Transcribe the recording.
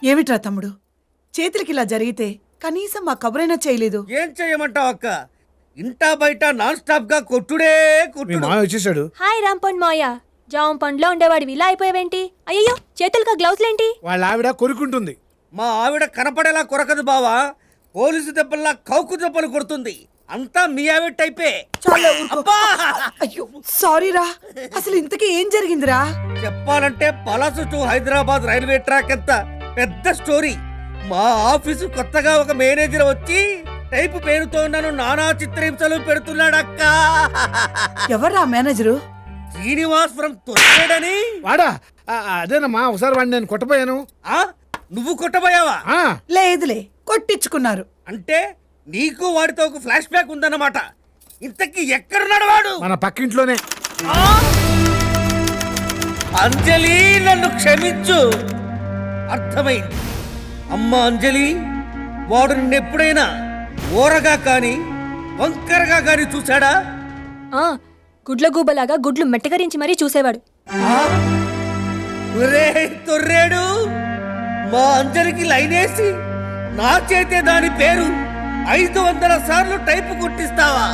ఏమిట్రా తమ్ముడు, చేతులకి ఇలా జరిగితే కనీసం మా కబురైనా చేయలేదు. ఏం చెయ్యమంటావు అక్క? ఇంటా బయట నాన్ స్టాప్ గా కొట్టుడే మీ కొట్టుడు. మాయ వచ్చేసాడు. హాయ్ రాంపండ్ మాయా, జామ పండ్లో ఉండేవాడివి ఇలా అయిపోయావేంటి? అయ్యో చేతులుగా గ్లౌజ్లేంటి? వాళ్ళ ఆవిడ కొరుకుంటుంది. మా ఆవిడ కనపడేలా కొరకదు బావా, పోలీసు దెబ్బల్లా కౌకు దెబ్బలు కొడుతుంది. అంతా మీ ఆవిడ టైపే. చాలా ఊరుకో. అబ్బా! అయ్యో సారీరా, అసలు ఇంతకీ ఏం జరిగిందిరా? చెప్పాలంటే Palasa to Hyderabad railway track ఎంత పెద్ద స్టోరీ. మా ఆఫీసు కొత్తగా ఒక మేనేజర్ వచ్చి టైపు పేరుతో నన్ను నానా చిత్రహింసలు పెడుతున్నాడక్క. ఎవర్రా మేనేజరు? శ్రీనివాసపురం తొక్కేడని. వాడా అదేనమ్మా, ఒకసారి వాడిని నేను కొట్టపోయాను. ఆ నువ్వు కొట్టబోయావా? ఆ, లేదులే, కొట్టించుకున్నారు. అంటే నీకు వాడితో ఒక ఫ్లాష్ బ్యాక్ ఉందన్నమాట. ఇంతకీ ఎక్కడున్నాడు వాడు? మన పక్కింట్లోనే. ఆ! అంజలి, నన్ను క్షమించు. అర్థమైంది. అమ్మ అంజలి, వాడు నిన్నెప్పుడైనా ఓరగా కాని వంకరగా కాని చూశాడా? ఆ గుడ్ల గూబలాగా గుడ్లు మెట్టగరించి మరీ చూసేవాడు. ఆ? ఒరేయ్ తొర్రేడు, మా అంజలికి లైనేసి నా చేతే దాని పేరు 500 సార్లు టైపు కొట్టిస్తావా?